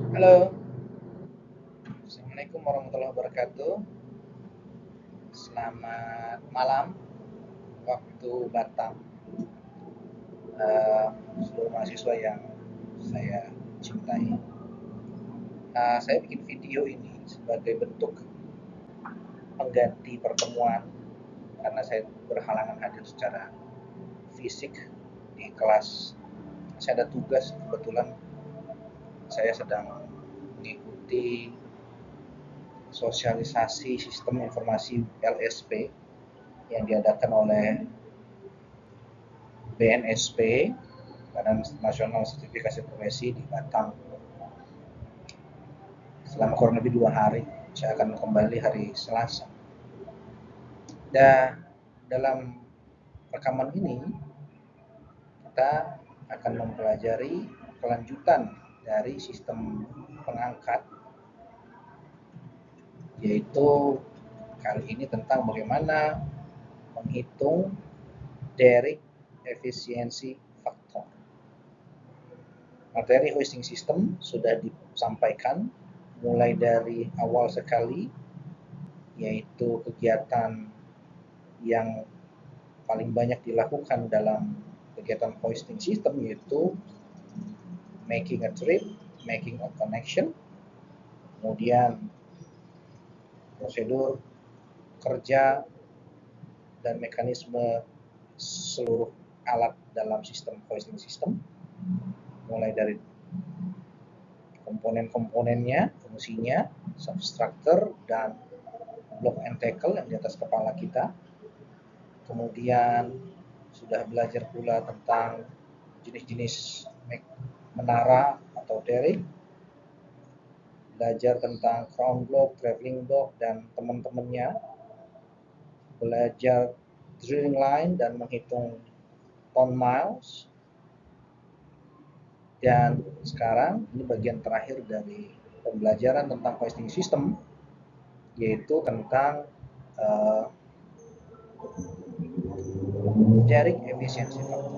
Halo, Assalamualaikum warahmatullahi wabarakatuh. Selamat malam waktu Batam. Eh, Seluruh mahasiswa yang saya cintai. Saya bikin video ini sebagai bentuk pengganti pertemuan karena saya berhalangan hadir secara fisik di kelas. Saya ada tugas, kebetulan saya sedang mengikuti sosialisasi sistem informasi LSP yang diadakan oleh BNSP, Badan Nasional Sertifikasi Profesi di Batam. Selama kurang lebih 2 hari, saya akan kembali hari Selasa. Dan dalam rekaman ini, kita akan mempelajari kelanjutan dari sistem pengangkat, yaitu kali ini tentang bagaimana menghitung Derrick Efficiency Factor. Materi hosting system sudah disampaikan mulai dari awal sekali, yaitu kegiatan yang paling banyak dilakukan dalam kegiatan hosting system, yaitu making a trip, making a connection, kemudian prosedur kerja dan mekanisme seluruh alat dalam sistem hosting system, mulai dari komponen-komponennya, fungsinya, substructure, dan block and tackle yang di atas kepala kita. Kemudian sudah belajar pula tentang jenis-jenis menara atau derrick, belajar tentang crown block, traveling block, dan teman-temannya, belajar drilling line dan menghitung ton miles. Dan sekarang ini bagian terakhir dari pembelajaran tentang hosting system, yaitu tentang Derrick Efficiency Factor.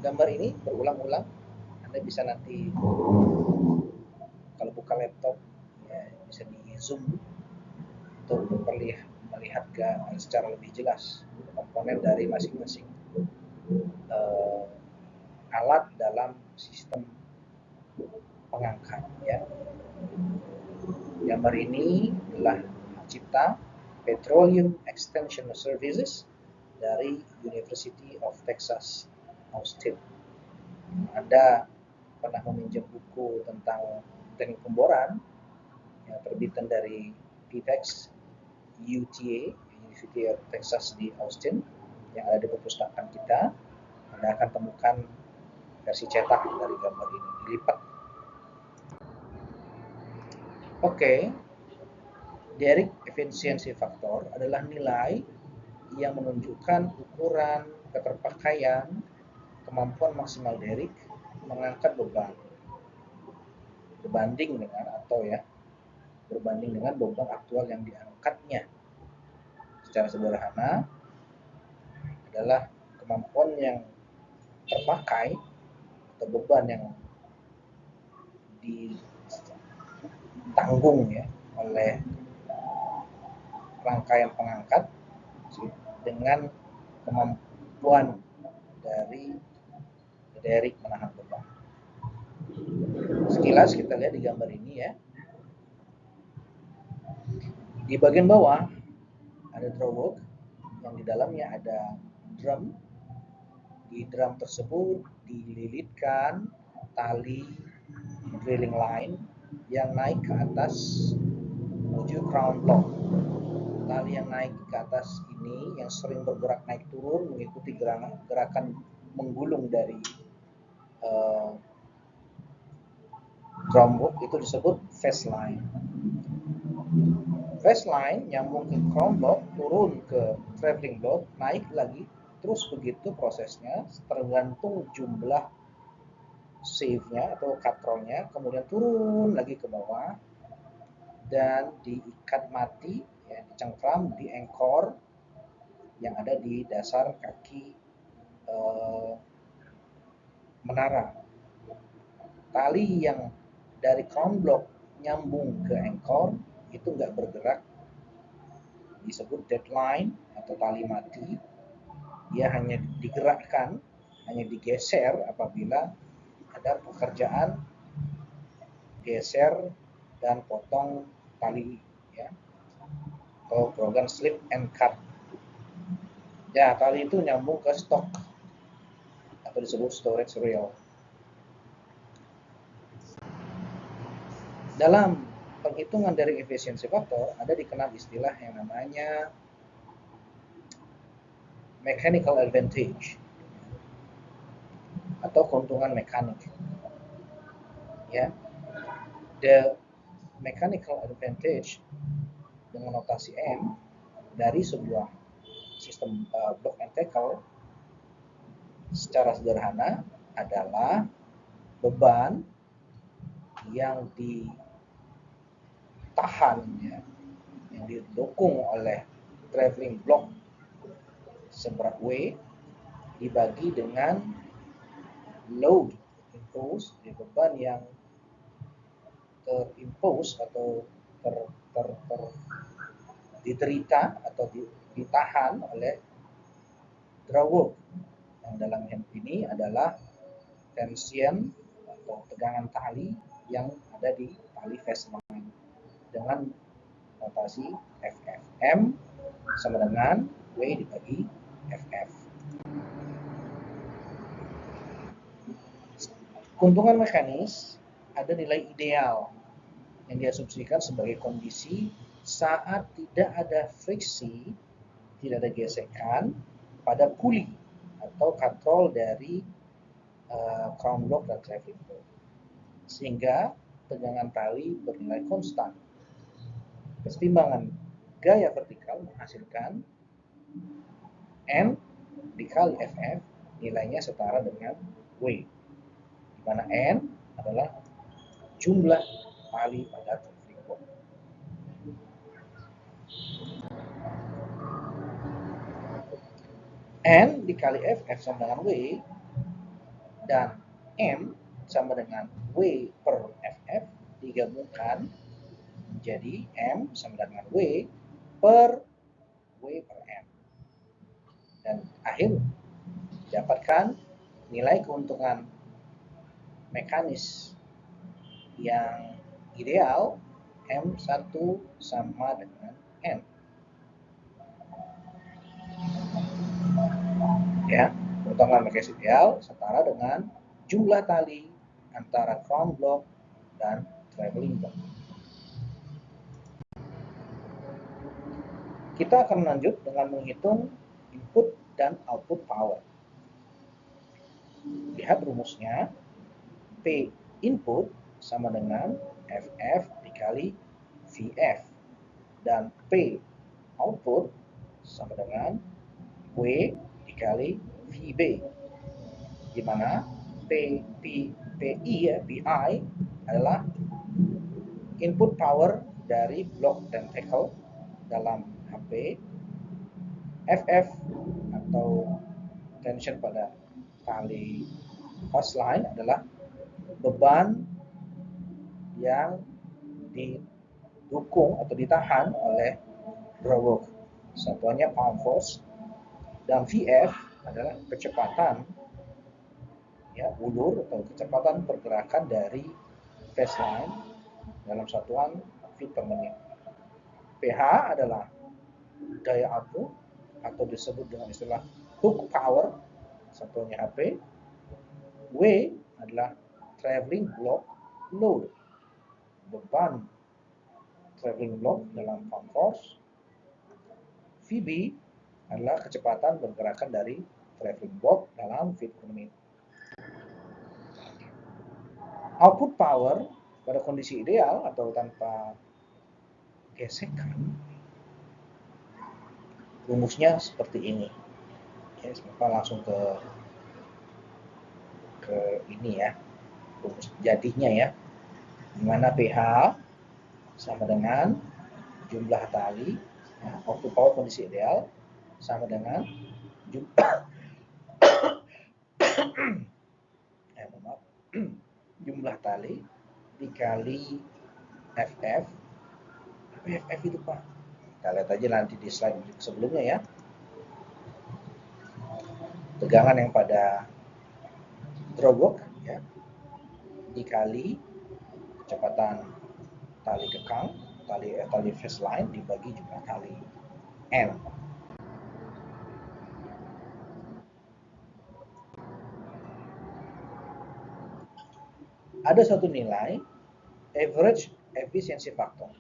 Gambar ini berulang-ulang. Anda bisa nanti kalau buka laptop ya, bisa di zoom untuk melihat secara lebih jelas komponen dari masing-masing alat dalam sistem pengangkat ya. Gambar ini adalah hak cipta Petroleum Extension Services dari University of Texas Austin. Anda pernah meminjam buku tentang teknik pemboran yang terbitan dari PTEX UTA, University of Texas di Austin, yang ada di perpustakaan kita. Anda akan temukan versi cetak dari gambar ini, dilipat. Oke, Derrick Efficiency Factor adalah nilai yang menunjukkan ukuran keterpakaian kemampuan maksimal derrick mengangkat beban berbanding dengan beban aktual yang diangkatnya. Secara sederhana adalah kemampuan yang terpakai atau beban yang ditanggung ya oleh rangkaian pengangkat dengan kemampuan dari derrick menahan beban. Sekilas kita lihat di gambar ini ya. Di bagian bawah ada drawwork yang di dalamnya ada drum. Di drum tersebut dililitkan tali drilling line yang naik ke atas menuju crown block. Tali yang naik ke atas ini yang sering bergerak naik turun mengikuti gerakan menggulung dari drum work, itu disebut phase line. Phase line nyambung ke crown block, turun ke traveling block, naik lagi, terus begitu prosesnya tergantung jumlah save-nya atau katrolnya, kemudian turun lagi ke bawah dan diikat mati ya, dicengkram di anchor yang ada di dasar kaki menara. Tali yang dari crown block nyambung ke anchor itu nggak bergerak, disebut deadline atau tali mati. Dia hanya digerakkan, hanya digeser apabila ada pekerjaan geser dan potong tali, ya, atau program slip and cut. Ya, tali itu nyambung ke stok atau disebut storage rail. Dalam penghitungan dari efisiensi faktor ada dikenal istilah yang namanya mechanical advantage atau keuntungan mekanik. Ya, the mechanical advantage dengan notasi M dari sebuah sistem block and tackle secara sederhana adalah beban yang ditahan, ya, yang didukung oleh traveling block seberat W dibagi dengan load impose, beban yang terimpose atau diterita atau ditahan oleh drawwork, yang dalam hal ini adalah tension atau tegangan tali yang ada di tali face line dengan notasi FF. M sama dengan W dibagi FF. Keuntungan mekanis ada nilai ideal yang diasumsikan sebagai kondisi saat tidak ada friksi, tidak ada gesekan pada kuli atau katrol dari crown block dan traveling block, sehingga tegangan tali bernilai konstan. Kesetimbangan gaya vertikal menghasilkan N dikali FF nilainya setara dengan W, di mana N adalah jumlah tali pada traveling block. N dikali FF sama dengan W dan M sama dengan W per FF digabungkan menjadi M sama dengan W per W per M. Dan akhir didapatkan nilai keuntungan mekanis yang ideal M1 sama dengan N. Ya, keuntungan mekanis ideal setara dengan jumlah tali antara crown block dan traveling block. Kita akan lanjut dengan menghitung input dan output power. Lihat rumusnya, P input sama dengan FF dikali VF dan P output sama dengan W dikali VB, di mana PI ya, PI adalah input power dari block dan tackle dalam HP, FF atau tension pada tali hose line adalah beban yang didukung atau ditahan oleh drawwork, satuannya pound force, dan VF adalah kecepatan, ya, ulur atau kecepatan pergerakan dari face line dalam satuan feet per menit. PH adalah daya output atau disebut dengan istilah hook power, satuannya HP. W adalah traveling block load, beban traveling block dalam pound force. VB adalah kecepatan pergerakan dari traveling block dalam feet per menit. Output power pada kondisi ideal atau tanpa gesekan, rumusnya seperti ini. Ya, Bapak langsung ke ini ya, rumus jadinya ya, dimana PH sama dengan jumlah tali, ya, output power kondisi ideal sama dengan jumlah tali dikali FF. FF itu Pak? Kita lihat aja nanti di slide sebelumnya ya. Tegangan yang pada drawwork ya, dikali kecepatan tali kekang, tali fast line dibagi jumlah kali N. Ada satu nilai average efficiency factor,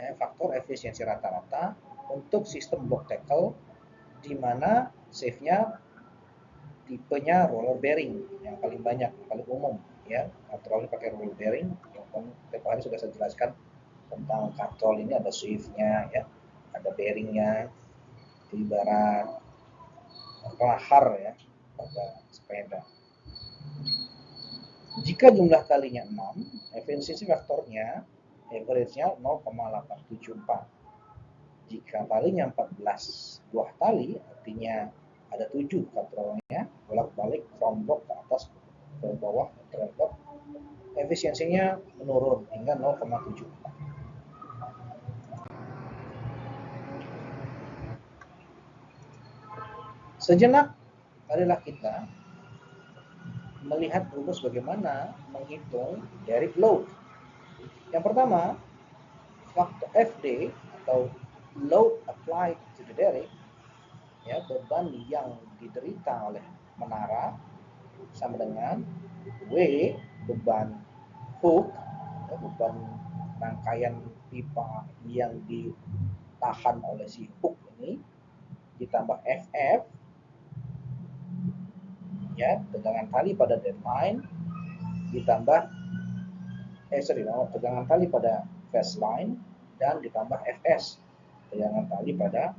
ya, faktor efisiensi rata-rata untuk sistem block tackle di mana save-nya tipenya roller bearing yang paling banyak, paling umum ya. Katrol ini pakai roller bearing, yang tempo hari sudah saya jelaskan tentang katrol ini ada save-nya ya, ada bearingnya, itu ibarat kelahar ya pada sepeda. Jika jumlah kalinya 6, efisiensi faktornya average-nya 0,874. Jika talinya 14 buah tali, artinya ada 7 katrolnya, bolak-balik from block ke atas ke bawah trail block, efisiensinya menurun hingga 0,74. Sejenak, marilah kita melihat rumus bagaimana menghitung derrick load. Yang pertama, faktor FD atau load applied to the derrick, ya, beban yang diderita oleh menara, sama dengan W, beban hook, ya, beban rangkaian pipa yang ditahan oleh si hook ini, ditambah FF, ya, tegangan tali pada deadline, ditambah tegangan tali pada fast line, dan ditambah FS, tegangan tali pada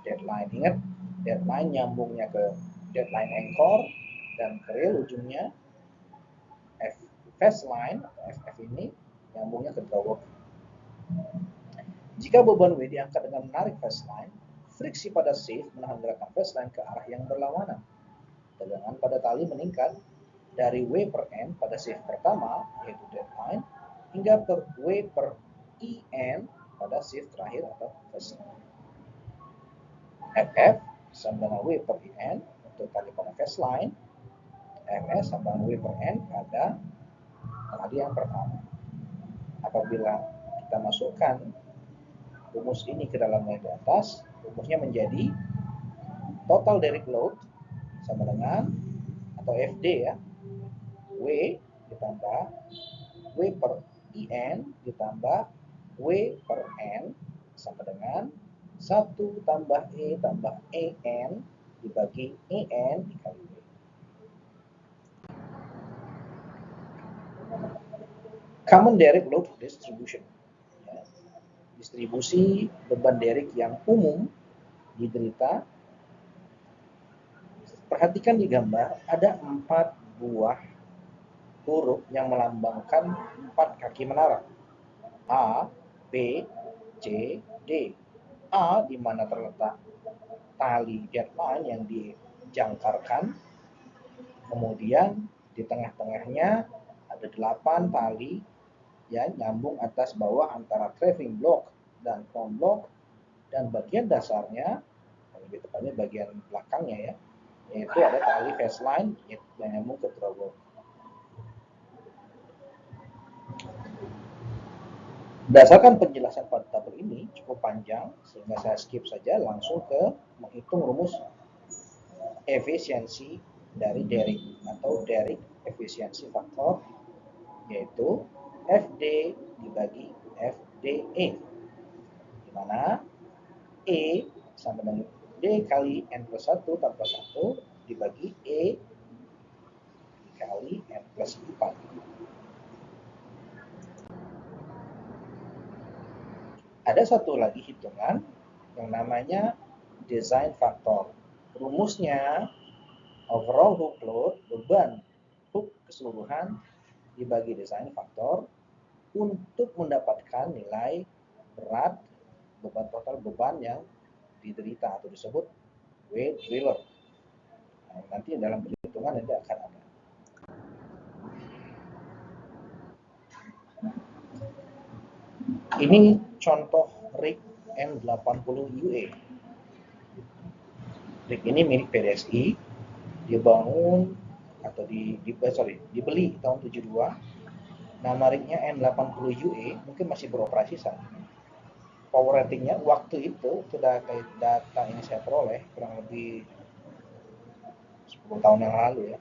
deadline. Ingat, deadline nyambungnya ke deadline anchor dan ke rail ujungnya. Fast line atau FF ini nyambungnya ke drawwork. Jika beban W diangkat dengan menarik fast line, friksi pada save menahan gerakan fast line ke arah yang berlawanan. Tegangan pada tali meningkat dari W per N pada save pertama, yaitu deadline, hingga per W per IN pada save terakhir atau fast line. FF sama dengan W per IN untuk tali pada fast line, FS sama dengan W per N pada tali yang pertama. Apabila kita masukkan rumus ini ke dalam yang di atas, rumusnya menjadi total derrick load sama dengan, atau FD ya, W ditambah W per IN ditambah W per N sama dengan 1 tambah E tambah EN dibagi EN dikali W. Common derrick load distribution, ya, distribusi beban derrick yang umum diderita. Perhatikan di gambar, ada 4 buah huruf yang melambangkan 4 kaki menara. A, B, C, D. A di mana terletak tali deadline yang dijangkarkan. Kemudian di tengah-tengahnya ada 8 tali ya, nyambung atas bawah antara driving block dan front block, dan bagian dasarnya, lebih tepatnya bagian belakangnya ya, yaitu ada tali fast line yang nyambung ke drawwork. Berdasarkan penjelasan pada tabel ini cukup panjang sehingga saya skip saja, langsung ke menghitung rumus efisiensi dari derrick atau derrick efisiensi faktor, yaitu FD dibagi FDE, di mana E sama dengan D kali N plus 1 tambah 1 dibagi E dikali N plus 4. Ada satu lagi hitungan yang namanya design factor. Rumusnya overall hook load, beban hook keseluruhan dibagi design factor untuk mendapatkan nilai berat beban total beban yang diderita atau disebut weight driller. Nah, nanti dalam perhitungan nanti akan ada. Ini contoh rig N80UE. Rig ini milik PDSI, dibangun atau dibeli tahun 72. Nama rignya N80UE, mungkin masih beroperasi saat ini. Power ratingnya waktu itu sudah kayak data ini saya peroleh kurang lebih 10 tahun yang lalu ya.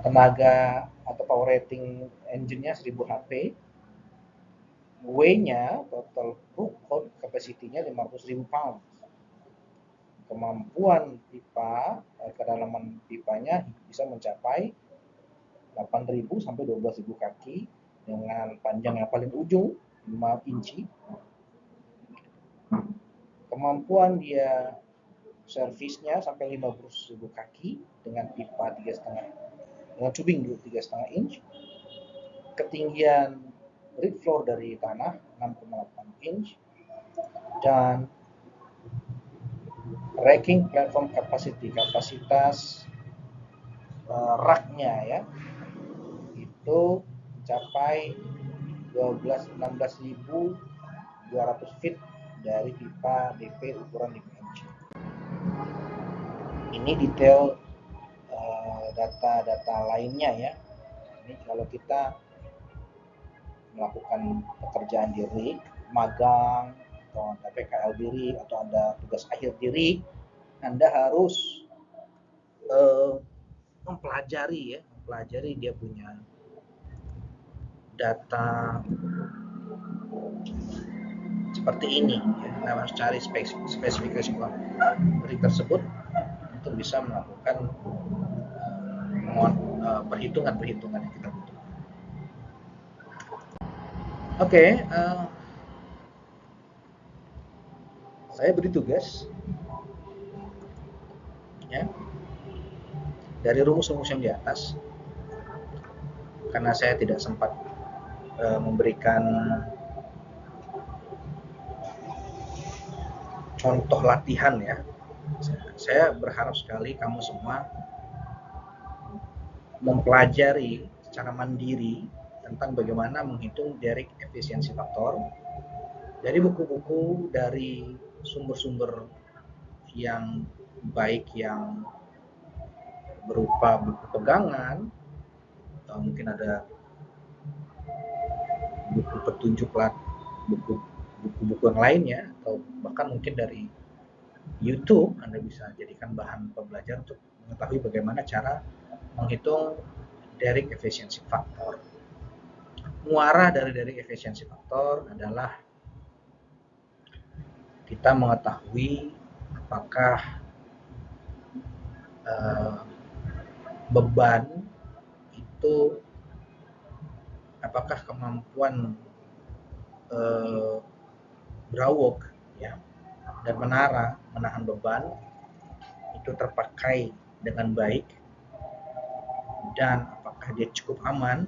Tenaga atau power rating engine-nya 1000 HP, weight-nya total hold capacity-nya 500.000 pound. Kemampuan pipa, kedalaman pipanya bisa mencapai 8.000 sampai 12.000 kaki dengan panjang yang paling ujung 5 inci. Kemampuan dia servisnya sampai 15.000 kaki dengan pipa 3,5, dengan tubing 3,5 inch. Ketinggian rig floor dari tanah 6,8 inch, dan racking platform capacity, kapasitas raknya ya itu mencapai 16.200 feet dari pipa DP ukuran 5 inch. Ini detail data-data lainnya ya. Ini kalau kita melakukan pekerjaan di rig, magang, atau ada PKL di rig, atau ada tugas akhir di rig, Anda harus mempelajari dia punya data seperti ini ya. Anda harus cari spesifikasi rig tersebut untuk bisa melakukan perhitungan-perhitungan yang kita butuhkan. Oke, saya beri tugas ya dari rumus-rumus yang di atas, karena saya tidak sempat memberikan contoh latihan ya. Saya berharap sekali kamu semua mempelajari secara mandiri tentang bagaimana menghitung Derrick efisiensi faktor dari buku-buku, dari sumber-sumber yang baik yang berupa buku pegangan, atau mungkin ada buku petunjuk buku-buku yang lainnya, atau bahkan mungkin dari YouTube. Anda bisa jadikan bahan pembelajaran untuk mengetahui bagaimana cara menghitung Derrick efisiensi faktor. Muara dari Derrick efisiensi faktor adalah kita mengetahui apakah beban itu, apakah kemampuan brawok ya dan menara menahan beban itu terpakai dengan baik, dan apakah dia cukup aman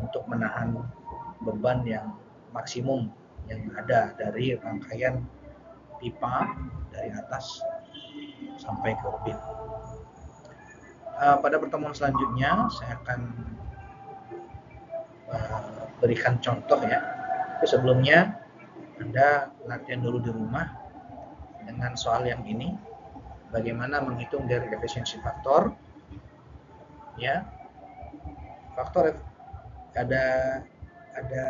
untuk menahan beban yang maksimum yang ada dari rangkaian pipa dari atas sampai ke orbit. Pada pertemuan selanjutnya saya akan berikan contoh ya. Tapi sebelumnya Anda latihan dulu di rumah dengan soal yang ini, bagaimana menghitung Derrick efisiensi faktor ya. Faktor ada 1,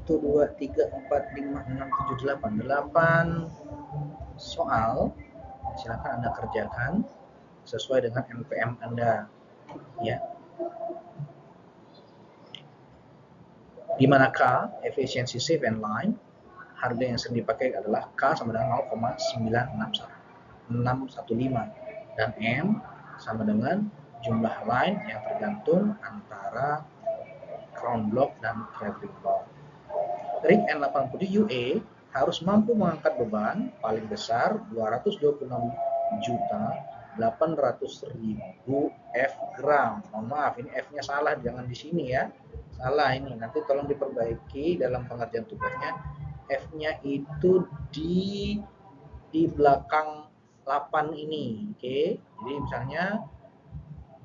2, 3, 4, 5, 6, 7, 8 soal. Silakan Anda kerjakan sesuai dengan NPM Anda ya. Di mana K efisiensi safe and line, harga yang sering dipakai adalah K sama dengan 0,9615 dan M sama dengan jumlah line yang tergantung antara crown block dan traveling block. Rig N80UE harus mampu mengangkat beban paling besar 226.800.000 F gram. Mohon maaf, ini F-nya salah, jangan di sini ya. Salah ini, nanti tolong diperbaiki dalam pengerjaan tugasnya. F-nya itu di belakang 8 ini. Oke. Jadi misalnya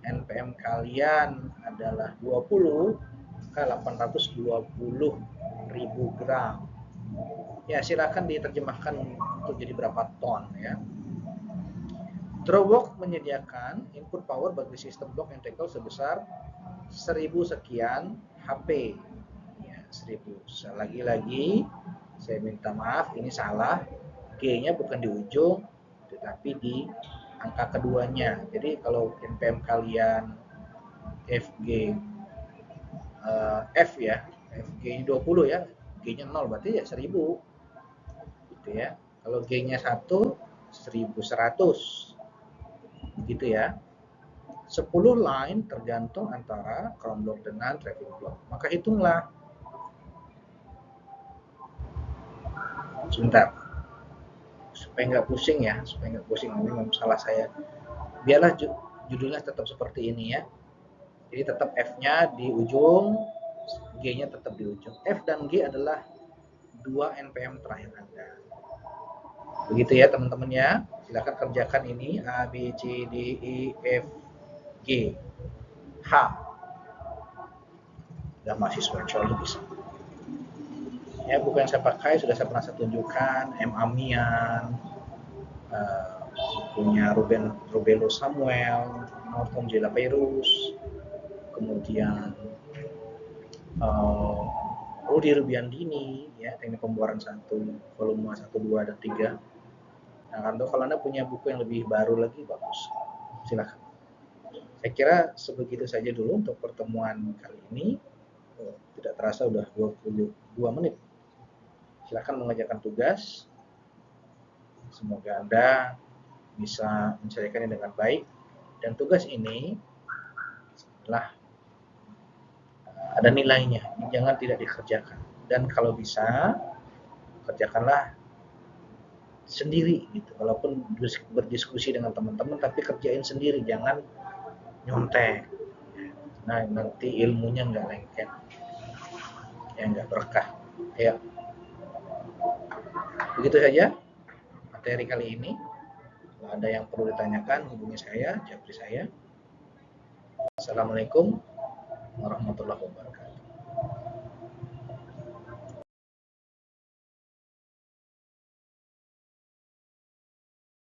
NPM kalian adalah 20, maka 820.000 gram. Ya, silakan diterjemahkan untuk jadi berapa ton ya. Drawbox menyediakan input power bagi sistem block integral sebesar 1000 sekian HP. Ya, 1000. Lagi-lagi saya minta maaf, ini salah. G-nya bukan di ujung, tetapi di angka keduanya. Jadi kalau NPM kalian FG F ya, FG 20 ya, G-nya 0 berarti ya 1000 gitu ya. Kalau G-nya 1, 1100 gitu ya. 10 line tergantung antara crown block dengan traffic block. Maka hitunglah. Sebentar. Supaya nggak pusing ya, supaya nggak pusing. Ini memang salah saya. Biarlah judulnya tetap seperti ini ya. Jadi tetap F-nya di ujung, G-nya tetap di ujung. F dan G adalah 2 NPM terakhir Anda. Begitu ya teman-teman ya. Silakan kerjakan ini A, B, C, D, E, F, G, H. Dan mahasiswa insya Allah bisa. Ya, buku yang saya pakai sudah saya pernah tunjukkan, M. Amian, punya Rubelo Samuel, Norton J. Lapeyros, kemudian Rudy Rubiandini, ya, teknik pembuaran 1, volume 1, 2, dan 3. Nah, kalau Anda punya buku yang lebih baru lagi, bagus. Silakan. Saya kira sebegitu saja dulu untuk pertemuan kali ini. Tidak terasa udah 22 menit. Silakan mengerjakan tugas. Semoga Anda bisa menyelesaikannya dengan baik. Dan tugas ini adalah ada nilainya, jangan tidak dikerjakan. Dan kalau bisa, kerjakanlah sendiri gitu. Walaupun berdiskusi dengan teman-teman, tapi kerjain sendiri, jangan nyontek. Nah, nanti ilmunya nggak lengket, ya nggak berkah. Ya, begitu saja materi kali ini. Kalau ada yang perlu ditanyakan, hubungi saya, Japri saya. Assalamualaikum warahmatullahi wabarakatuh.